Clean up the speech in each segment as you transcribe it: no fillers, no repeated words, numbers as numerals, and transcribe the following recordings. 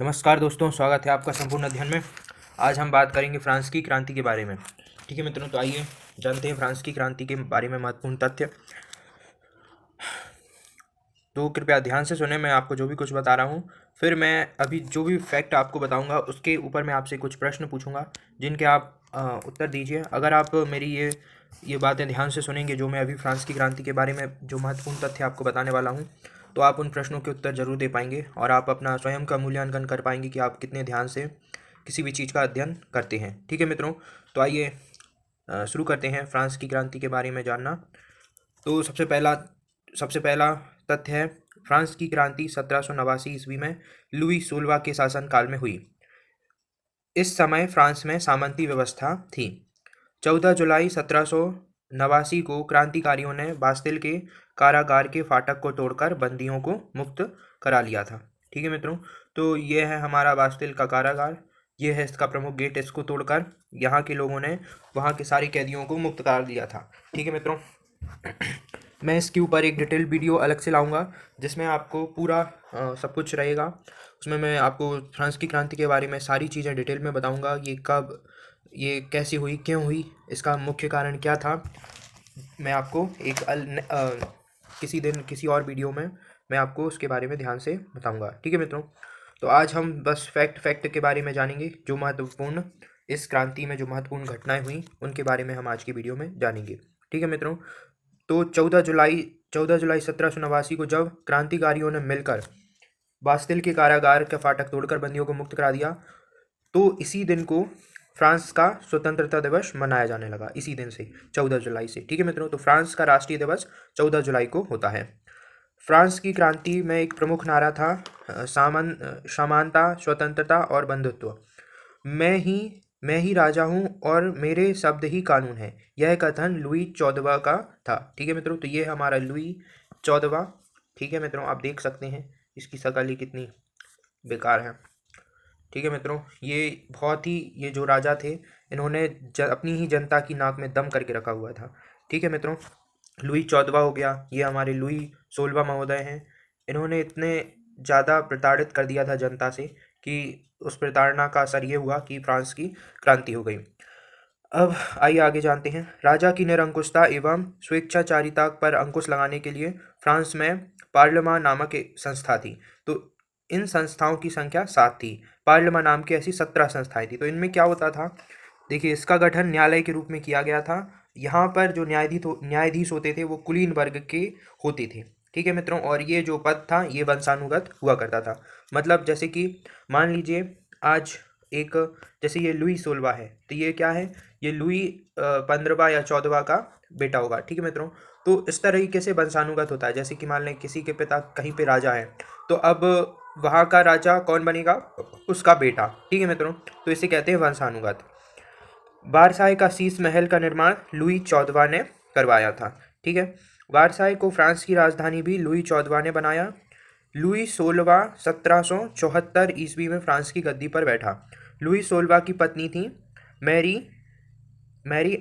नमस्कार दोस्तों, स्वागत है आपका संपूर्ण अध्ययन में। आज हम बात करेंगे फ्रांस की क्रांति के बारे में। ठीक है मित्रों, तो आइए जानते हैं फ्रांस की क्रांति के बारे में महत्वपूर्ण तथ्य। तो कृपया ध्यान से सुने, मैं आपको जो भी कुछ बता रहा हूँ, फिर मैं अभी जो भी फैक्ट आपको बताऊँगा उसके ऊपर मैं आपसे कुछ प्रश्न पूछूंगा जिनके आप उत्तर दीजिए। अगर आप मेरी ये बातें ध्यान से सुनेंगे, जो मैं अभी फ्रांस की क्रांति के बारे में जो महत्वपूर्ण तथ्य आपको बताने वाला हूँ, तो आप उन प्रश्नों के उत्तर जरूर दे पाएंगे और आप अपना स्वयं का मूल्यांकन कर पाएंगे कि आप कितने ध्यान से किसी भी चीज़ का अध्ययन करते हैं। ठीक है मित्रों, तो आइए शुरू करते हैं फ्रांस की क्रांति के बारे में जानना। तो सबसे पहला तथ्य है, फ्रांस की क्रांति 1789 ईस्वी में लुई 16वां के शासनकाल में हुई। इस समय फ्रांस में सामंती व्यवस्था थी। 14 जुलाई 1789 को क्रांतिकारियों ने बास्तिल के कारागार के फाटक को तोड़कर बंदियों को मुक्त करा लिया था। ठीक है मित्रों, तो ये है हमारा बास्तिल का कारागार, ये है इसका प्रमुख गेट। इसको तोड़कर यहाँ के लोगों ने वहाँ के सारे कैदियों को मुक्त करा दिया था। ठीक है मित्रों, मैं इसके ऊपर एक डिटेल वीडियो अलग से लाऊंगा जिसमें आपको पूरा सब कुछ रहेगा। उसमें मैं आपको फ्रांस की क्रांति के बारे में सारी चीज़ें डिटेल में बताऊंगा। ये कब, ये कैसे हुई, क्यों हुई, इसका मुख्य कारण क्या था। मैं आपको किसी दिन किसी और वीडियो में मैं आपको उसके बारे में ध्यान से बताऊंगा। ठीक है मित्रों, तो आज हम बस फैक्ट के बारे में जानेंगे। जो महत्वपूर्ण इस क्रांति में जो महत्वपूर्ण घटनाएं हुई उनके बारे में हम आज की वीडियो में जानेंगे। ठीक है मित्रों, तो 14 जुलाई 1789 को जब क्रांतिकारियों ने मिलकर बास्तिल के कारागार का फाटक तोड़कर बंदियों को मुक्त करा दिया, तो इसी दिन को फ्रांस का स्वतंत्रता दिवस मनाया जाने लगा। इसी दिन से 14 जुलाई से। ठीक है मित्रों, तो फ्रांस का राष्ट्रीय दिवस 14 जुलाई को होता है। फ्रांस की क्रांति में एक प्रमुख नारा था, समानता, स्वतंत्रता और बंधुत्व। मैं ही राजा हूँ और मेरे शब्द ही कानून है, यह कथन लुई 14वां का था। ठीक है मित्रों, तो ये हमारा लुई 14वां। ठीक है मित्रों, आप देख सकते हैं इसकी शक्ल ही कितनी बेकार है। ठीक है मित्रों, ये जो राजा थे, इन्होंने अपनी ही जनता की नाक में दम करके रखा हुआ था। ठीक है मित्रों, लुई 14वां हो गया। ये हमारे लुई 16वां महोदय हैं। इन्होंने इतने ज़्यादा प्रताड़ित कर दिया था जनता से कि उस प्रताड़ना का असर ये हुआ कि फ्रांस की क्रांति हो गई। अब आइए आगे जानते हैं। राजा की निरंकुशता एवं स्वेच्छाचारिता पर अंकुश लगाने के लिए फ्रांस में पार्लियामान नामक एक संस्था थी। तो इन संस्थाओं की संख्या 7 थी। पार्लियामान नाम की ऐसी 17 संस्थाएं थी। तो इनमें क्या होता था, देखिए, इसका गठन न्यायालय के रूप में किया गया था। यहाँ पर जो न्यायाधीश होते थे वो कुलीन वर्ग के होते थे। ठीक है मित्रों, और ये जो पद था ये वंशानुगत हुआ करता था। मतलब जैसे कि मान लीजिए आज एक, जैसे ये लुई 16वां है, तो ये क्या है, ये लुई 15वां या 14वां का बेटा होगा। ठीक है मित्रों, तो इस तरीके से वंशानुगत होता है। जैसे कि मान लें किसी के पिता कहीं पे राजा है, तो अब वहाँ का राजा कौन बनेगा, उसका बेटा। ठीक है मित्रों, तो इसे कहते हैं वंशानुगत। वारसाई का शीश महल का निर्माण लुई 14वां ने करवाया था। ठीक है, वारसाई को फ्रांस की राजधानी भी लुई 14वां ने बनाया। लुई 16वां 1774 ईस्वी में फ्रांस की गद्दी पर बैठा। लुई 16वां की पत्नी थी मैरी मैरी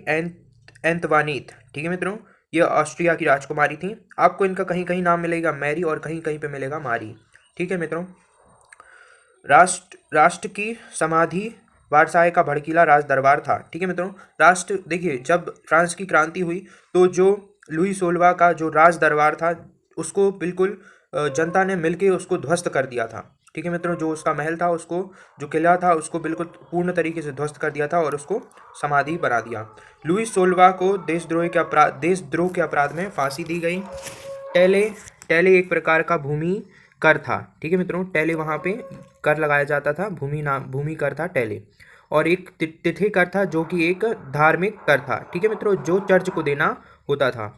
एंतवानीत। ठीक है मित्रों, यह ऑस्ट्रिया की राजकुमारी थी। आपको इनका कहीं कहीं नाम मिलेगा मैरी और कहीं कहीं पे मिलेगा मारी। ठीक है मित्रों, राष्ट्र की समाधि वारसाई का भड़कीला राज दरबार था। ठीक है मित्रों, राष्ट्र, देखिए, जब फ्रांस की क्रांति हुई तो जो लुई 16वां का जो राज दरबार था उसको बिल्कुल जनता ने मिलके उसको ध्वस्त कर दिया था। ठीक है मित्रों, जो उसका महल था, उसको, जो किला था, उसको बिल्कुल पूर्ण तरीके से ध्वस्त कर दिया था और उसको समाधि बना दिया। लुई 16वां को देशद्रोह के अपराध में फांसी दी गई। टेले टेले एक प्रकार का भूमि कर था। ठीक है मित्रों, टेले वहाँ पे कर लगाया जाता था, भूमि कर था टेले। और एक तिथि कर था जो कि एक धार्मिक कर था। ठीक है मित्रों, जो चर्च को देना होता था।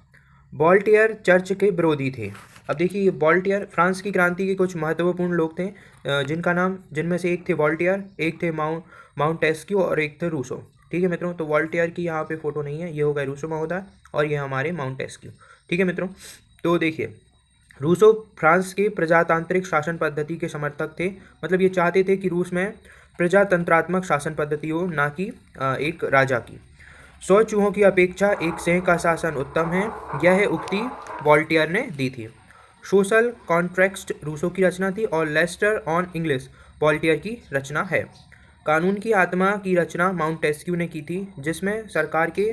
वॉल्टेयर चर्च के विरोधी थे। अब देखिए, वॉल्टेयर फ्रांस की क्रांति के कुछ महत्वपूर्ण लोग थे, जिनमें से एक थे वॉल्टेयर, एक थे माउंटेस्क्यू और एक थे रूसो। ठीक है मित्रों, तो वॉल्टेयर की यहाँ पे फोटो नहीं है, ये हो गए रूसो महोदय और ये हमारे माउंटेस्क्यू। ठीक है मित्रों, तो देखिए, रूसो फ्रांस के प्रजातांत्रिक शासन पद्धति के समर्थक थे। मतलब ये चाहते थे कि रूस में प्रजातंत्रात्मक शासन पद्धति हो, ना कि एक राजा की। 100 चूहों की अपेक्षा एक सिंह का शासन उत्तम है, यह उक्ति वॉल्टेयर ने दी थी। सोशल कॉन्ट्रैक्ट रूसो की रचना थी और लेस्टर ऑन इंग्लिश पॉल्टियर की रचना है। कानून की आत्मा की रचना माउंटेस्क्यू ने की थी, जिसमें सरकार के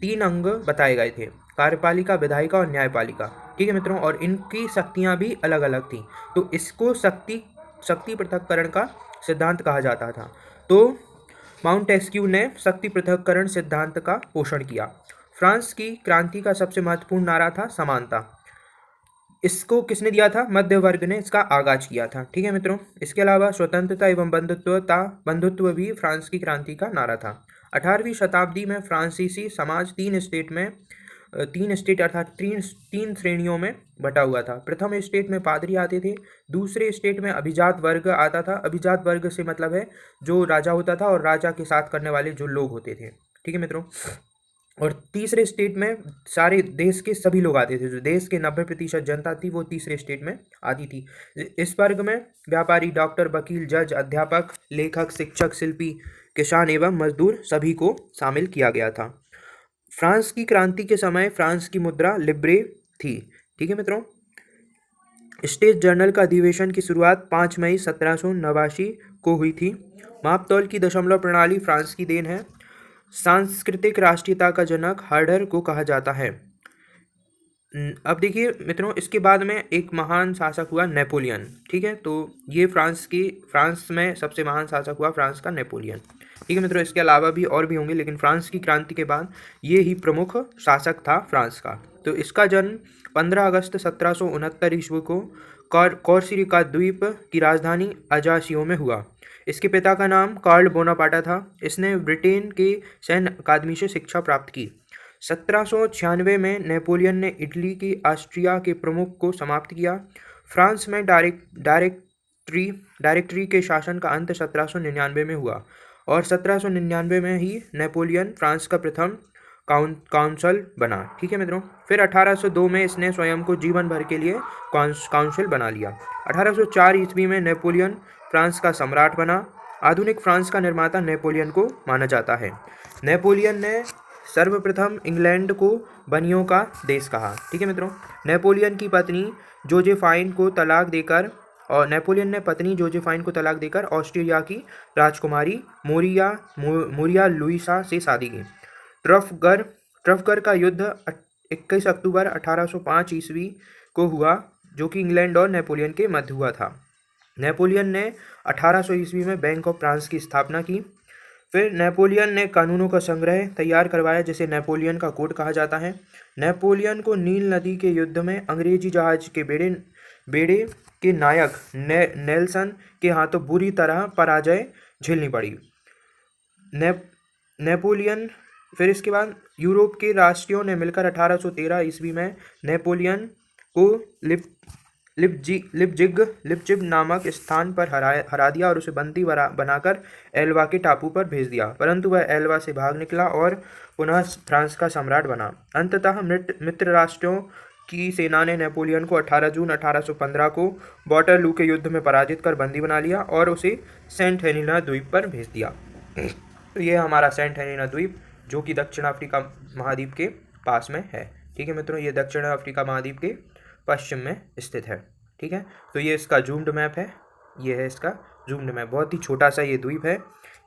3 अंग बताए गए थे: कार्यपालिका, विधायिका और न्यायपालिका। ठीक है मित्रों, और इनकी शक्तियाँ भी अलग अलग थी। तो इसको शक्ति शक्ति पृथक्करण का सिद्धांत कहा जाता था। तो माउंटेस्क्यू ने शक्ति पृथक्करण सिद्धांत का पोषण किया। फ्रांस की क्रांति का सबसे महत्वपूर्ण नारा था समानता। इसको किसने दिया था? मध्य वर्ग ने इसका आगाज किया था। ठीक है मित्रों, इसके अलावा स्वतंत्रता एवं बंधुत्व भी फ्रांस की क्रांति का नारा था। 18वीं शताब्दी में फ्रांसीसी समाज तीन स्टेट अर्थात तीन श्रेणियों में बटा हुआ था। प्रथम स्टेट में पादरी आते थे, दूसरे स्टेट में अभिजात वर्ग आता था। अभिजात वर्ग से मतलब है जो राजा होता था और राजा के साथ करने वाले जो लोग होते थे। ठीक है मित्रों, और तीसरे स्टेट में सारे देश के सभी लोग आते थे। जो देश के 90% जनता थी वो तीसरे स्टेट में आती थी। इस वर्ग में व्यापारी, डॉक्टर, वकील, जज, अध्यापक, लेखक, शिक्षक, शिल्पी, किसान एवं मजदूर सभी को शामिल किया गया था। फ्रांस की क्रांति के समय फ्रांस की मुद्रा लिब्रे थी। ठीक है मित्रों, स्टेट जर्नल का अधिवेशन की शुरुआत 5 मई 1789 को हुई थी। मापतौल की दशमलव प्रणाली फ्रांस की देन है। सांस्कृतिक राष्ट्रीयता का जनक हर्डर को कहा जाता है। अब देखिए मित्रों, इसके बाद में एक महान शासक हुआ नेपोलियन। ठीक है, तो ये फ्रांस में सबसे महान शासक हुआ फ्रांस का नेपोलियन। ठीक है मित्रों, इसके अलावा भी और भी होंगे, लेकिन फ्रांस की क्रांति के बाद ये ही प्रमुख शासक था फ्रांस का। तो इसका जन्म 15 अगस्त 1769 ईस्वी को कोर्सिका द्वीप की राजधानी अजासियो में हुआ। इसके पिता का नाम कार्ल बोनापार्टा था। इसने ब्रिटेन के सैन्य अकादमी से शिक्षा प्राप्त की। 1796 में नेपोलियन ने इटली की ऑस्ट्रिया के प्रमुख को समाप्त किया। फ्रांस में डायरेक्टरी के शासन का अंत 1799 में हुआ और 1799 में ही नेपोलियन फ्रांस का प्रथम काउंसल बना। ठीक है मित्रों, फिर 1802 में इसने स्वयं को जीवन भर के लिए काउंसिल बना लिया। 1804 ईस्वी में नेपोलियन फ्रांस का सम्राट बना। आधुनिक फ्रांस का निर्माता नेपोलियन को माना जाता है। नेपोलियन ने सर्वप्रथम इंग्लैंड को बनियों का देश कहा। ठीक है मित्रों, नेपोलियन ने पत्नी जोसेफाइन को तलाक देकर ऑस्ट्रिया की राजकुमारी मोरिया लुइसा से शादी की। ट्रफगर का युद्ध 21 अक्टूबर 1805 ईस्वी को हुआ, जो कि इंग्लैंड और नेपोलियन के मध्य हुआ था। नेपोलियन ने 1800 ईस्वी में बैंक ऑफ फ्रांस की स्थापना की। फिर नेपोलियन ने कानूनों का संग्रह तैयार करवाया, जिसे नेपोलियन का कोड कहा जाता है। नेपोलियन को नील नदी के युद्ध में अंग्रेजी जहाज के बेड़े के नायक नेल्सन के हाथों बुरी तरह पराजय झेलनी पड़ी। नेपोलियन फिर इसके बाद यूरोप के राष्ट्रों ने मिलकर 1813 ईस्वी में नेपोलियन को लिपजिग नामक स्थान पर हरा दिया और उसे बंदी बनाकर एल्वा के टापू पर भेज दिया, परंतु वह एल्वा से भाग निकला और पुनः फ्रांस का सम्राट बना। अंततः मित्र राष्ट्रों की सेना ने नेपोलियन को 18 जून 1815 को वाटरलू के युद्ध में पराजित कर बंदी बना लिया और उसे सेंट हेलेना द्वीप पर भेज दिया। तो ये हमारा सेंट हेलेना द्वीप, जो कि दक्षिण अफ्रीका महाद्वीप के पास में है। ठीक है मित्रों, ये दक्षिण अफ्रीका महाद्वीप के पश्चिम में स्थित है। ठीक है, तो ये इसका जूम्ड मैप है। ये है इसका जूम्ड मैप, बहुत ही छोटा सा ये द्वीप है।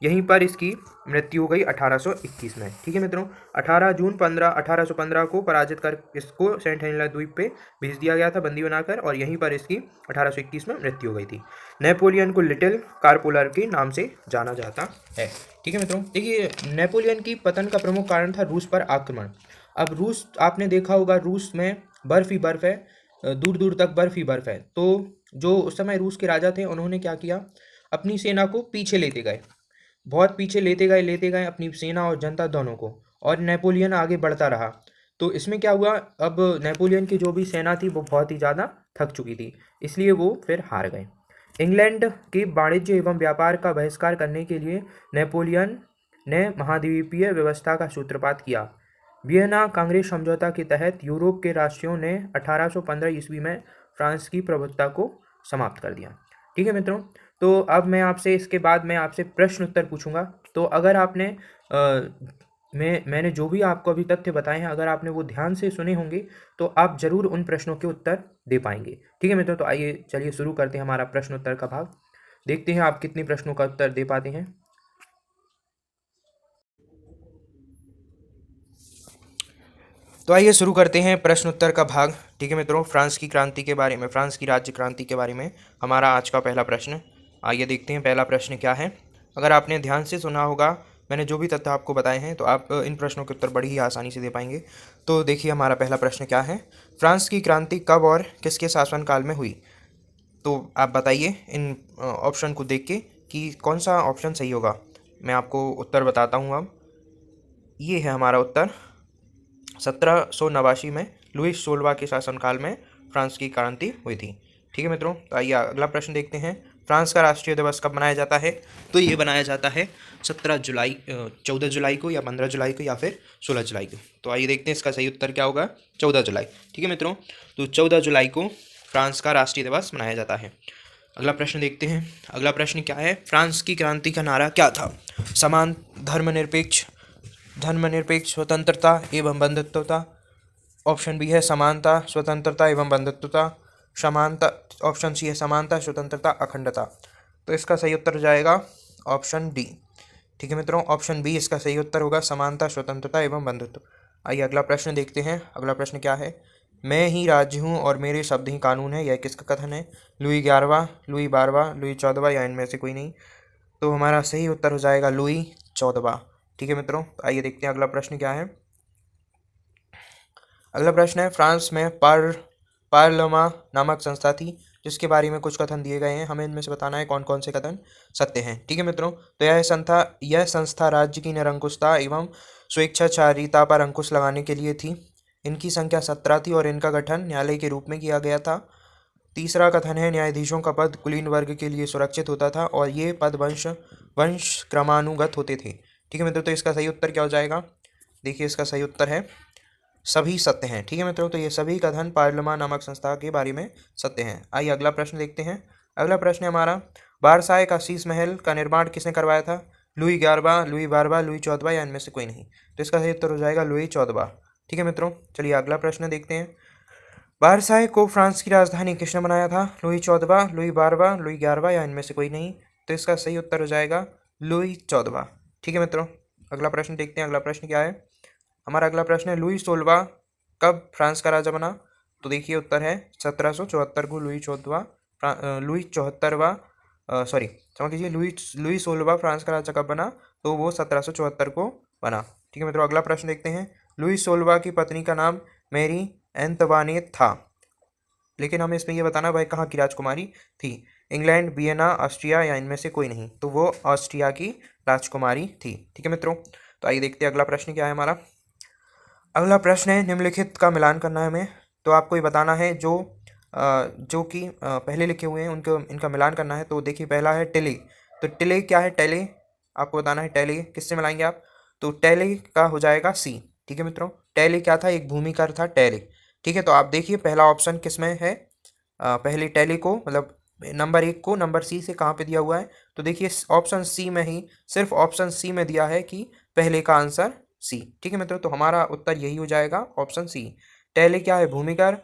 यहीं पर इसकी मृत्यु हो गई 1821 में। ठीक है मित्रों, 18 जून 1815 को पराजित कर इसको सेंट हेलेना द्वीप पे भेज दिया गया था बंदी बनाकर, और यहीं पर इसकी 1821 में मृत्यु हो गई थी। नेपोलियन को लिटिल कारपोलर के नाम से जाना जाता है। ठीक है मित्रों, देखिए नेपोलियन की पतन का प्रमुख कारण था रूस पर आक्रमण। अब रूस, आपने देखा होगा, रूस में बर्फ ही बर्फ है, दूर दूर तक बर्फ ही बर्फ है। तो जो उस समय रूस के राजा थे, उन्होंने क्या किया, अपनी सेना को पीछे लेते गए, बहुत पीछे लेते गए अपनी सेना और जनता दोनों को, और नेपोलियन आगे बढ़ता रहा। तो इसमें क्या हुआ, अब नेपोलियन की जो भी सेना थी वो बहुत ही ज़्यादा थक चुकी थी, इसलिए वो फिर हार गए। इंग्लैंड के वाणिज्य एवं व्यापार का बहिष्कार करने के लिए नेपोलियन ने महाद्वीपीय व्यवस्था का सूत्रपात किया। वियना कांग्रेस समझौता के तहत यूरोप के राष्ट्रों ने 1815 ईस्वी में फ्रांस की प्रभुत्वता को समाप्त कर दिया। ठीक है मित्रों, तो अब मैं आपसे इसके बाद मैं आपसे प्रश्न उत्तर पूछूंगा। तो अगर आपने मैंने जो भी आपको अभी तथ्य बताए हैं, अगर आपने वो ध्यान से सुने होंगे तो आप जरूर उन प्रश्नों के उत्तर दे पाएंगे। ठीक है मित्रों, तो आइए चलिए शुरू करते हैं हमारा प्रश्न उत्तर का भाग। देखते हैं आप कितने प्रश्नों का उत्तर दे पाते हैं। तो आइए शुरू करते हैं प्रश्न उत्तर का भाग। ठीक है मित्रों, फ्रांस की क्रांति के बारे में, फ्रांस की राज्य क्रांति के बारे में हमारा आज का पहला प्रश्न। आइए देखते हैं पहला प्रश्न क्या है। अगर आपने ध्यान से सुना होगा, मैंने जो भी तथ्य आपको बताए हैं, तो आप इन प्रश्नों के उत्तर बड़ी ही आसानी से दे पाएंगे। तो देखिए हमारा पहला प्रश्न क्या है। फ्रांस की क्रांति कब और किसके शासनकाल में हुई? तो आप बताइए इन ऑप्शन को देख के कि कौन सा ऑप्शन सही होगा। मैं आपको उत्तर बताता हूँ अब। ये है हमारा उत्तर। 1789 में लुईस 16वां के शासनकाल में फ्रांस की क्रांति हुई थी। ठीक है मित्रों, तो आइए अगला प्रश्न देखते हैं। फ्रांस का राष्ट्रीय दिवस कब मनाया जाता है? तो ये मनाया जाता है 14 जुलाई को, या 15 जुलाई को, या फिर 16 जुलाई को। तो आइए देखते हैं इसका सही उत्तर क्या होगा। 14 जुलाई। ठीक है मित्रों, तो 14 जुलाई को फ्रांस का राष्ट्रीय दिवस मनाया जाता है। अगला प्रश्न देखते हैं। अगला प्रश्न क्या है। फ्रांस की क्रांति का नारा क्या था? समान, धर्मनिरपेक्ष, स्वतंत्रता एवं बंधुत्वता। ऑप्शन बी है समानता, स्वतंत्रता एवं बंधुत्वता। समानता। ऑप्शन सी है समानता, स्वतंत्रता, अखंडता। तो इसका सही उत्तर हो जाएगा ऑप्शन डी। ठीक है मित्रों, ऑप्शन बी इसका सही उत्तर होगा, समानता, स्वतंत्रता एवं बंधुत्व। आइए अगला प्रश्न देखते हैं। अगला प्रश्न क्या है। मैं ही राज्य हूँ और मेरे शब्द ही कानून है, यह किसका कथन है? लुई 11वां, लुई 12वां, लुई 14वां, या इनमें से कोई नहीं। तो हमारा सही उत्तर हो जाएगा लुई 14वां। ठीक है मित्रों, तो आइए देखते हैं अगला प्रश्न क्या है। अगला प्रश्न है। फ्रांस में पार्लमा नामक संस्था थी, जिसके बारे में कुछ कथन दिए गए हैं। हमें इनमें से बताना है कौन कौन से कथन सत्य हैं। ठीक है मित्रों, तो यह संस्था राज्य की निरंकुशता एवं स्वेच्छाचारिता पर अंकुश लगाने के लिए थी। इनकी संख्या 17 थी और इनका गठन न्यायालय के रूप में किया गया था। तीसरा कथन है, न्यायाधीशों का पद कुलीन वर्ग के लिए सुरक्षित होता था और ये पद वंश क्रमानुगत होते थे। ठीक है मित्रों, तो इसका सही उत्तर क्या हो जाएगा? देखिए इसका सही उत्तर है सभी सत्य हैं। ठीक है मित्रों, तो ये सभी कथन पार्लमा नामक संस्था के बारे में सत्य हैं। आइए अगला प्रश्न देखते हैं। अगला प्रश्न है हमारा। वारसाई का शीश महल का निर्माण किसने करवाया था? लुई 11वां, लुई 12वां, लुई 14वां, या इनमें से कोई नहीं। तो इसका सही उत्तर हो जाएगा लुई 14वां। ठीक है मित्रों, चलिए अगला प्रश्न देखते हैं। वारसाई को फ्रांस की राजधानी किसने बनाया था? लुई 14वां, लुई 12वां, लुई 11वां, या इनमें से कोई नहीं। तो इसका सही उत्तर हो जाएगा लुई 14वां। ठीक है मित्रों, अगला प्रश्न देखते हैं। अगला प्रश्न क्या है हमारा? अगला प्रश्न है, लुई 16वां कब फ्रांस का राजा बना? तो देखिए उत्तर है 1774 को लुई 74वां, सॉरी क्षमा कीजिए, लुई 16वां फ्रांस का राजा कब बना? तो वो 1774 को बना। ठीक है मित्रों, अगला प्रश्न देखते हैं। लुई 16वां की पत्नी का नाम मैरी एंतवानेट था, लेकिन हमें इसमें ये बताना भाई कहाँ की राजकुमारी थी। इंग्लैंड, वियना, ऑस्ट्रिया, या इनमें से कोई नहीं। तो वो ऑस्ट्रिया की राजकुमारी थी। ठीक है मित्रों, तो आइए देखते हैं अगला प्रश्न क्या है हमारा। अगला प्रश्न है, निम्नलिखित का मिलान करना है हमें। तो आपको ये बताना है जो कि पहले लिखे हुए हैं उनको, इनका मिलान करना है। तो देखिए पहला है टेले। तो टेले क्या है? टेले आपको बताना है। टेले किससे मिलाएंगे आप? तो टेले का हो जाएगा सी। ठीक है मित्रों, टेले क्या था? एक भूमिकर था टेले। ठीक है, तो आप देखिए पहला ऑप्शन किस में है। पहले टेले को, मतलब नंबर 1 को नंबर सी से कहाँ पे दिया हुआ है? तो देखिए ऑप्शन सी में ही, सिर्फ ऑप्शन सी में दिया है कि पहले का आंसर सी। ठीक है मित्रों, तो हमारा उत्तर यही हो जाएगा ऑप्शन सी। टेले क्या है? भूमिकर।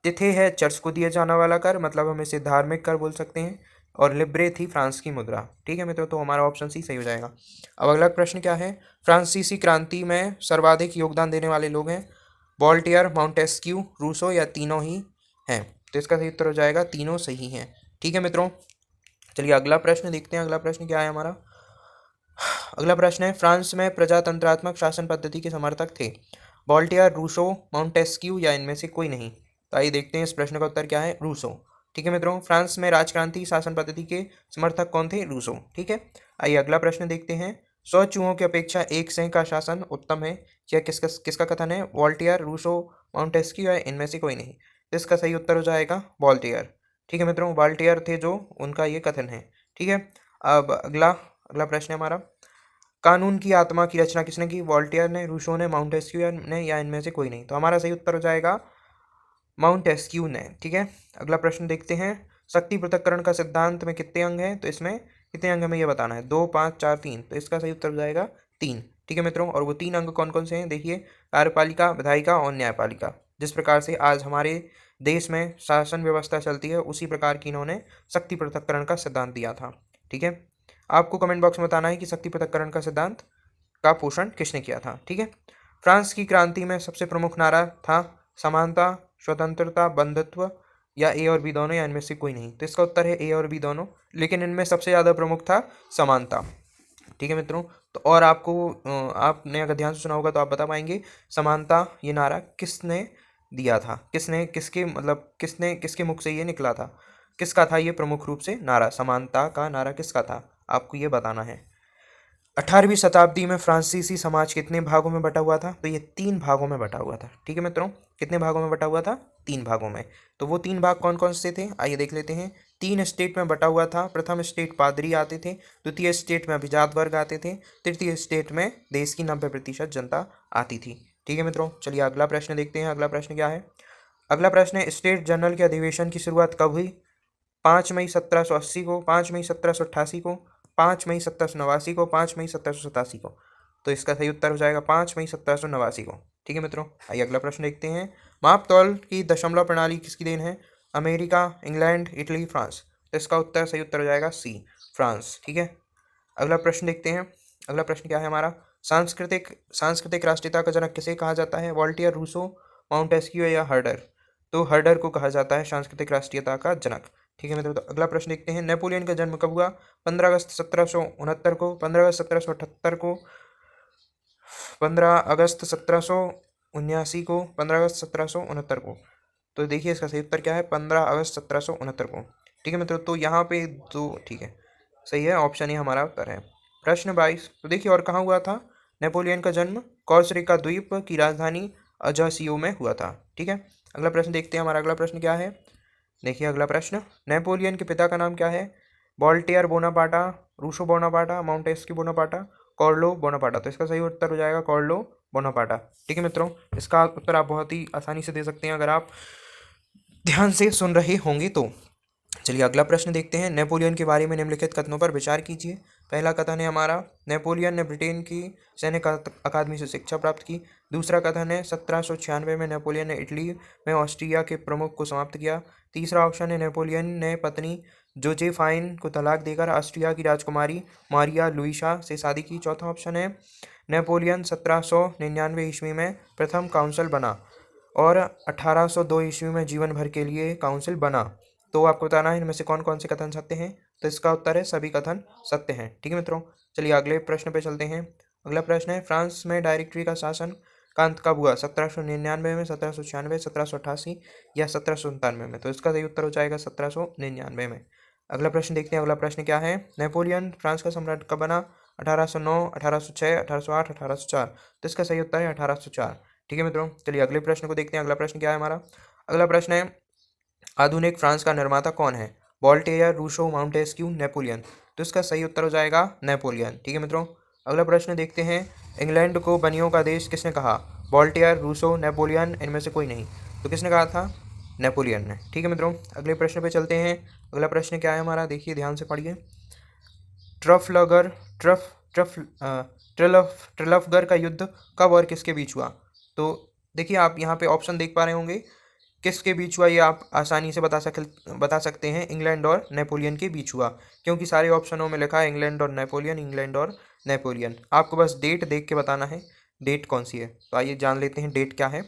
तिथे है चर्च को दिया जाने वाला कर, मतलब हम इसे धार्मिक कर बोल सकते हैं। और लिब्रे थी फ्रांस की मुद्रा। ठीक है मित्रों, तो हमारा ऑप्शन सी सही हो जाएगा। अब अगला प्रश्न क्या है। फ्रांसीसी क्रांति में सर्वाधिक योगदान देने वाले लोग हैं? वॉल्टेयर, माउंटेस्क्यू, रूसो, या तीनों ही हैं। तो इसका सही उत्तर हो जाएगा तीनों सही हैं। ठीक है मित्रों, चलिए अगला प्रश्न देखते हैं। अगला प्रश्न क्या है हमारा। अगला प्रश्न है, फ्रांस में प्रजातंत्रात्मक शासन पद्धति के समर्थक थे? वॉल्टेयर, रूसो, माउंटेस्क्यू, या इनमें से कोई नहीं। तो आइए देखते हैं इस प्रश्न का उत्तर क्या है। रूसो। ठीक है मित्रों, फ्रांस में राजक्रांति शासन पद्धति के समर्थक कौन थे? रूसो। ठीक है, आइए अगला प्रश्न देखते हैं। 100 चूहों की अपेक्षा एक सिंह का शासन उत्तम है, यह किसका किसका कथन है? वॉल्टेयर, रूसो, माउंटेस्क्यू, या इनमें से कोई नहीं। तो इसका सही उत्तर हो जाएगा वॉल्टेयर। ठीक है मित्रों, वॉल्टेयर थे जो, उनका ये कथन है। ठीक है, अब अगला अगला प्रश्न है हमारा। कानून की आत्मा की रचना किसने की? वॉल्टेयर ने, रूसो ने, माउंटेस्क्यू ने, या इनमें से कोई नहीं। तो हमारा सही उत्तर हो जाएगा माउंटेस्क्यू ने। ठीक है, अगला प्रश्न देखते हैं। शक्ति पृथक्करण का सिद्धांत में कितने अंग हैं? तो इसमें कितने अंग हमें ये बताना है। 2, 5, 4, 3। तो इसका सही उत्तर हो जाएगा 3। ठीक है मित्रों, और वो 3 अंग कौन कौन से हैं? देखिए, कार्यपालिका, विधायिका और न्यायपालिका। जिस प्रकार से आज हमारे देश में शासन व्यवस्था चलती है, उसी प्रकार की इन्होंने शक्ति पृथक्करण का सिद्धांत दिया था। ठीक है, आपको कमेंट बॉक्स में बताना है कि शक्ति पृथक्करण का सिद्धांत का पोषण किसने किया था। ठीक है, फ्रांस की क्रांति में सबसे प्रमुख नारा था समानता, स्वतंत्रता, बंधुत्व, या ए और बी दोनों, या इनमें से कोई नहीं। तो इसका उत्तर है ए और बी दोनों, लेकिन इनमें सबसे ज़्यादा प्रमुख था समानता। ठीक है मित्रों, तो और आपको आपने अगर ध्यान से सुना होगा तो आप बता पाएंगे समानता ये नारा किसने दिया था, किसने किसके मतलब किसने किसके मुख से ये निकला था, किसका था ये प्रमुख रूप से नारा, समानता का नारा किसका था, आपको ये बताना है। 18वीं शताब्दी में फ्रांसीसी समाज कितने भागों में बटा हुआ था, तो ये 3 भागों में बटा हुआ था। ठीक है मित्रों, कितने भागों में बटा हुआ था, 3 भागों में। तो वो 3 भाग कौन कौन से थे, आइए देख लेते हैं। 3 स्टेट में बटा हुआ था। प्रथम स्टेट पादरी आते थे, द्वितीय स्टेट में अभिजात वर्ग आते थे, तृतीय स्टेट में देश की 90% जनता आती थी। ठीक है मित्रों, चलिए अगला प्रश्न देखते हैं। अगला प्रश्न क्या है, अगला प्रश्न है स्टेट जनरल के अधिवेशन की शुरुआत कब हुई, 5 मई 1780 को, 5 मई 1788 को, 5 मई 1789 को, 5 मई 1787 को। तो इसका सही उत्तर हो जाएगा 5 मई 1789 को। ठीक है मित्रों, आइए अगला प्रश्न देखते हैं। माप तौल की दशमलव प्रणाली किसकी देन है, अमेरिका, इंग्लैंड, इटली, फ्रांस। तो इसका उत्तर सही उत्तर हो जाएगा सी, फ्रांस। ठीक है, अगला प्रश्न देखते हैं। अगला प्रश्न क्या है हमारा, सांस्कृतिक सांस्कृतिक राष्ट्रीयता का जनक किसे कहा जाता है, वॉल्टियर, रूसो, माउंटेस्क्यू या हर्डर। तो हर्डर को कहा जाता है सांस्कृतिक राष्ट्रीयता का जनक। ठीक है मित्रों, तो अगला प्रश्न देखते हैं। नेपोलियन का जन्म कब हुआ, 15 अगस्त 1769 को, 15 अगस्त 1778 को, 15 अगस्त 1779 को, 15 अगस्त 1769 को। तो देखिए इसका सही उत्तर क्या है, 15 अगस्त 1769 को। ठीक है मित्रों, तो यहाँ पे दो, ठीक है सही है, ऑप्शन ही हमारा उत्तर है। प्रश्न 22, तो देखिए और कहाँ हुआ था नेपोलियन का जन्म, कोर्सिका द्वीप की राजधानी अजासियो में हुआ था। ठीक है, अगला प्रश्न देखते हैं। हमारा अगला प्रश्न क्या है, देखिए अगला प्रश्न, नेपोलियन के पिता का नाम क्या है, वॉल्टेयर बोनापार्टा, रूसो बोनापार्टा, माउंटेस्क्यू बोनापार्टा, कॉर्लो बोनापार्टा। तो इसका सही उत्तर हो जाएगा कॉर्लो बोनापार्टा। ठीक है मित्रों, इसका उत्तर आप बहुत ही आसानी से दे सकते हैं अगर आप ध्यान से सुन रहे होंगे तो। चलिए अगला प्रश्न देखते हैं। नेपोलियन के बारे में निम्नलिखित कथनों पर विचार कीजिए। पहला कथन है हमारा, नेपोलियन ने ब्रिटेन की सैनिक अकादमी से शिक्षा प्राप्त की। दूसरा कथन है 1796 में नेपोलियन ने इटली में ऑस्ट्रिया के प्रमुख को समाप्त किया। तीसरा ऑप्शन है नेपोलियन ने पत्नी जोजेफाइन को तलाक देकर ऑस्ट्रिया की राजकुमारी मारिया लुइसा से शादी की। चौथा ऑप्शन है नेपोलियन 1799 ईस्वी में प्रथम काउंसिल बना और 1802 ईस्वी में जीवन भर के लिए काउंसिल बना। तो आपको बताना है इनमें से कौन कौन से कथन सत्य हैं। तो इसका उत्तर है सभी कथन सत्य हैं। ठीक है मित्रों, चलिए अगले प्रश्न पे चलते हैं। अगला प्रश्न है, फ्रांस में डायरेक्टरी का शासन का अंत कब हुआ, 1799 में, 1796, 1788 या 1797 में। तो इसका सही उत्तर हो जाएगा 1799 में। अगला प्रश्न देखते हैं। अगला प्रश्न क्या है, नेपोलियन फ्रांस का सम्राट कब बना, 1809, 1806, 1808, 1804। तो इसका सही उत्तर है 1804। ठीक है मित्रों, चलिए अगले प्रश्न को देखते हैं। अगला प्रश्न क्या है हमारा, अगला प्रश्न है आधुनिक फ्रांस का निर्माता कौन है, वॉल्टेयर, रूसो, माउंटेस्क्यू, नेपोलियन। तो इसका सही उत्तर हो जाएगा नेपोलियन। ठीक है मित्रों, अगला प्रश्न देखते हैं। इंग्लैंड को बनियों का देश किसने कहा, वॉल्टेयर, रूसो, नेपोलियन, इनमें से कोई नहीं। तो किसने कहा था, नेपोलियन ने। ठीक है मित्रों, अगले प्रश्न पे चलते हैं। अगला प्रश्न क्या है हमारा, देखिए ध्यान से पढ़िए। ट्रफलगर ट्रफ ट्रफ ट्रलफगर का युद्ध कब और किसके बीच हुआ। तो देखिए आप यहाँ पे ऑप्शन देख पा रहे होंगे, किसके बीच हुआ ये आप आसानी से बता सकते हैं, इंग्लैंड और नेपोलियन के बीच हुआ, क्योंकि सारे ऑप्शनों में लिखा है इंग्लैंड और नेपोलियन, इंग्लैंड और नेपोलियन। आपको बस डेट देख के बताना है डेट कौन सी है। तो आइए जान लेते हैं डेट क्या है।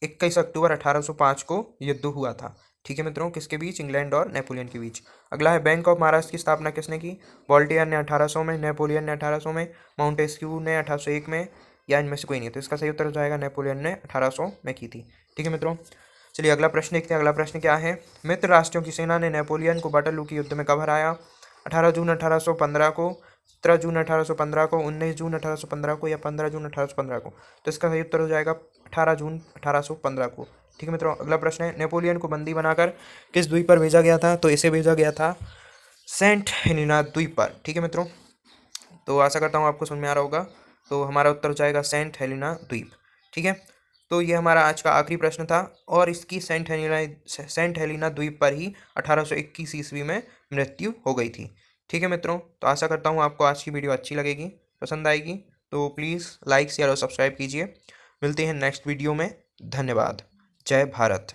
21 अक्टूबर 1805 को युद्ध हुआ था। ठीक है मित्रों, किसके बीच, इंग्लैंड और नेपोलियन के बीच। अगला है, बैंक ऑफ महाराष्ट्र की स्थापना किसने की, वॉल्टेयर ने 1800 में, नेपोलियन ने 1800 में, माउंटेस्क्यू ने 1801 में, या इनमें से कोई नहीं। तो इसका सही उत्तर हो जाएगा नेपोलियन ने 1800 में की थी। ठीक है मित्रों, चलिए अगला प्रश्न देखते हैं। अगला प्रश्न क्या है, मित्र राष्ट्रों की सेना ने नेपोलियन को वाटरलू के युद्ध में कब हराया, 18 जून 1815 को, 17 जून 1815 को, 19 जून 1815 को, या 15 जून 1815 को। तो इसका सही उत्तर हो जाएगा 18 जून 1815 को। ठीक है मित्रों, अगला प्रश्न है, नेपोलियन को बंदी बनाकर किस द्वीप पर भेजा गया था। तो इसे भेजा गया था सेंट हेलेना द्वीप पर। ठीक है मित्रों, तो आशा करता हूँ आपको समझ में आ रहा होगा। तो हमारा उत्तर हो जाएगा सेंट हेलेना द्वीप। ठीक है, तो ये हमारा आज का आखिरी प्रश्न था, और इसकी सेंट हेलेना द्वीप पर ही 1821 ईस्वी में मृत्यु हो गई थी। ठीक है मित्रों, तो आशा करता हूँ आपको आज की वीडियो अच्छी लगेगी, पसंद आएगी। तो प्लीज़ लाइक शेयर और सब्सक्राइब कीजिए। मिलते हैं नेक्स्ट वीडियो में। धन्यवाद। जय भारत।